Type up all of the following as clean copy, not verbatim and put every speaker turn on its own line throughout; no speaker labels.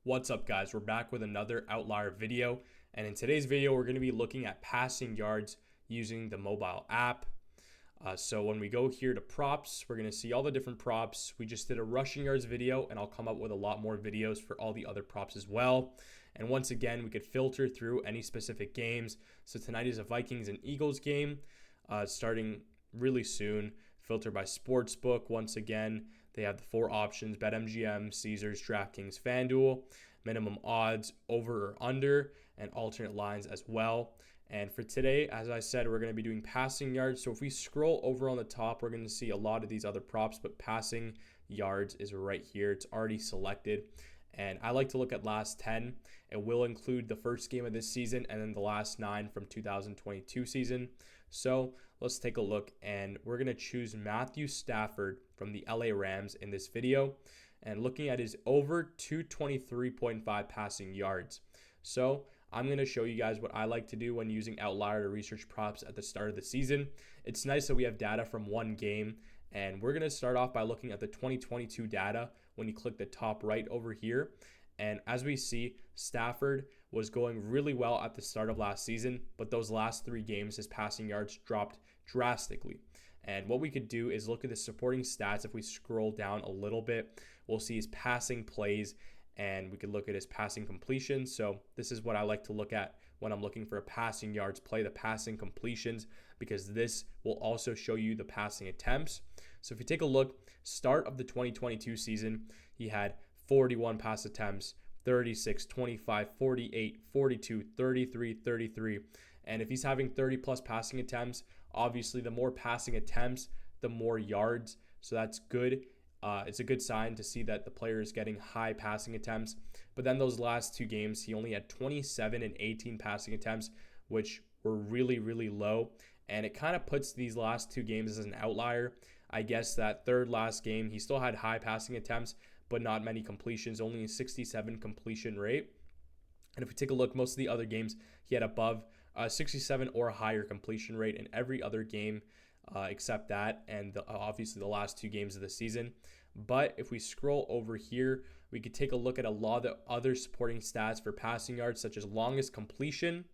What's up, guys? We're back with another Outlier video, and in today's video we're going to be looking at passing yards using the mobile app. So when we go here to props, we're going to see all the different props. We just did a rushing yards video, and I'll come up with a lot more videos for all the other props as well. And once again, we could filter through any specific games. So tonight is a Vikings and Eagles game starting really soon. Filter by Sportsbook. Once again, they have the 4 options: BetMGM, Caesars, DraftKings, FanDuel, minimum odds, over or under, and alternate lines as well. And for today, as I said, we're going to be doing passing yards. So if we scroll over on the top, we're going to see a lot of these other props, but passing yards is right here. It's already selected. And I like to look at last 10. It will include the first game of this season and then the last 9 from 2022 season. So let's take a look, and we're going to choose Matthew Stafford from the LA Rams in this video, and looking at his over 223.5 passing yards. So I'm going to show you guys what I like to do when using Outlier to research props at the start of the season. It's nice that we have data from one game, and we're going to start off by looking at the 2022 data when you click the top right over here. And as we see, Stafford was going really well at the start of last season, but those last 3 games, his passing yards dropped drastically. And what we could do is look at the supporting stats. If we scroll down a little bit, we'll see his passing plays, and we could look at his passing completion. So this is what I like to look at when I'm looking for a passing yards play, the passing completions, because this will also show you the passing attempts. So if you take a look, start of the 2022 season, he had 41 pass attempts, 36, 25, 48, 42, 33, 33. And if he's having 30 plus passing attempts, obviously the more passing attempts, the more yards. So that's good. It's a good sign to see that the player is getting high passing attempts. But then those last 2 games, he only had 27 and 18 passing attempts, which were really, really low. And it kind of puts these last 2 games as an outlier. I guess that third last game, he still had high passing attempts, but not many completions, only a 67 completion rate. And if we take a look, most of the other games, he had above 67 or higher completion rate in every other game except that, and obviously the last 2 games of the season. But if we scroll over here, we could take a look at a lot of the other supporting stats for passing yards, such as longest completion.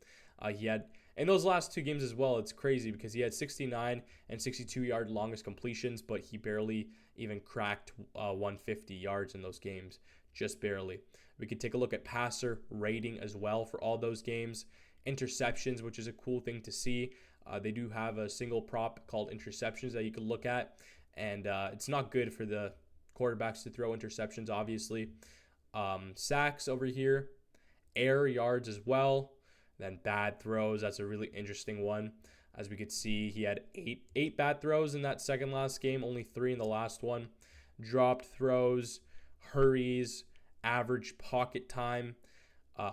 He had in those last 2 games as well. It's crazy because he had 69 and 62 yard longest completions, but he barely even cracked 150 yards in those games, just barely. We could take a look at passer rating as well for all those games. Interceptions, which is a cool thing to see. They do have a single prop called interceptions that you could look at, and it's not good for the quarterbacks to throw interceptions, obviously. Sacks over here, air yards as well, then bad throws. That's a really interesting one. As we could see, he had eight bad throws in that second last game, only 3 in the last one. Dropped throws, hurries, average pocket time,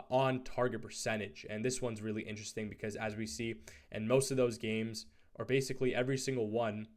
on target percentage. And this one's really interesting because as we see in most of those games, or basically every single one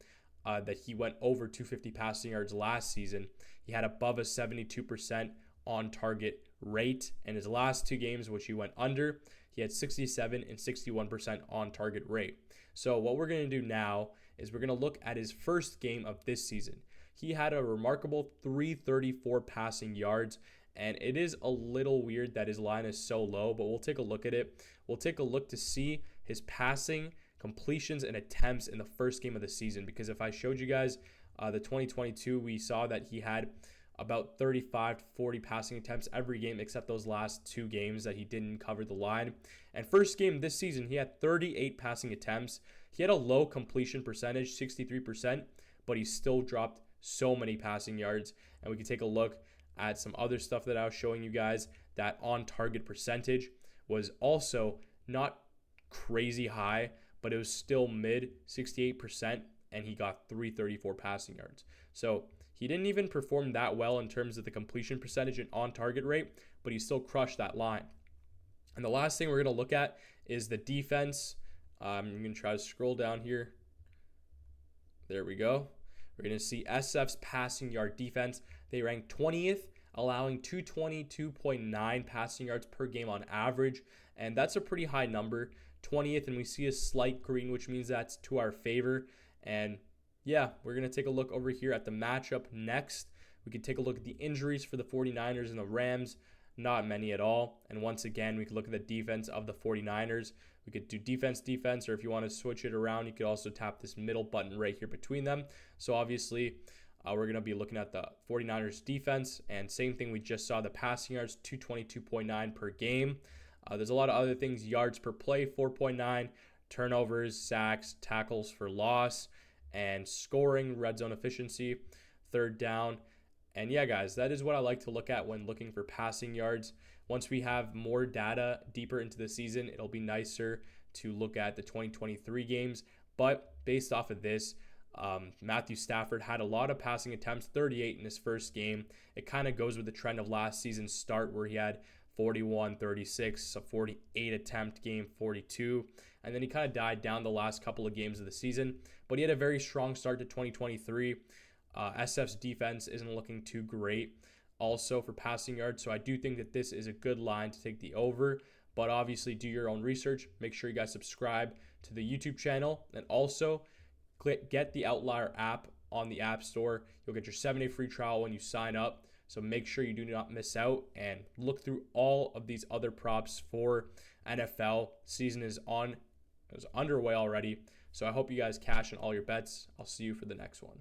that he went over 250 passing yards last season, he had above a 72% on target rate. And his last 2 games, which he went under, he had 67 and 61% on target rate. So what we're going to do now is we're going to look at his first game of this season. He had a remarkable 334 passing yards. And it is a little weird that his line is so low, but we'll take a look at it. We'll take a look to see his passing, completions, and attempts in the first game of the season. Because if I showed you guys the 2022, we saw that he had about 35 to 40 passing attempts every game except those last 2 games that he didn't cover the line. And first game this season, he had 38 passing attempts. He had a low completion percentage, 63%, but he still dropped so many passing yards. And we can take a look at some other stuff that I was showing you guys. That on target percentage was also not crazy high, but it was still mid 68%, and he got 334 passing yards. So he didn't even perform that well in terms of the completion percentage and on target rate, but he still crushed that line. And the last thing we're going to look at is the defense. I'm going to try to scroll down here. There we go. We're going to see SF's passing yard defense. They ranked 20th, allowing 222.9 passing yards per game on average. And that's a pretty high number, 20th. And we see a slight green, which means that's to our favor. And yeah, we're going to take a look over here at the matchup next. We could take a look at the injuries for the 49ers and the Rams. Not many at all. And once again, we could look at the defense of the 49ers. We could do defense, or if you want to switch it around, you could also tap this middle button right here between them. So obviously, we're going to be looking at the 49ers defense, and same thing, we just saw the passing yards, 222.9 per game. There's a lot of other things, yards per play, 4.9, turnovers, sacks, tackles for loss, and scoring, red zone efficiency, third down. And yeah, guys, that is what I like to look at when looking for passing yards. Once we have more data deeper into the season, it'll be nicer to look at the 2023 games. But based off of this, Matthew Stafford had a lot of passing attempts, 38 in his first game. It kind of goes with the trend of last season's start where he had 41, 36, a 48 attempt game, 42. And then he kind of died down the last couple of games of the season. But he had a very strong start to 2023. SF's defense isn't looking too great also for passing yards. So I do think that this is a good line to take the over. But obviously do your own research. Make sure you guys subscribe to the YouTube channel. And also get the Outlier app on the App Store. You'll get your 7-day free trial when you sign up. So make sure you do not miss out and look through all of these other props for NFL. Season is underway already. So I hope you guys cash in all your bets. I'll see you for the next one.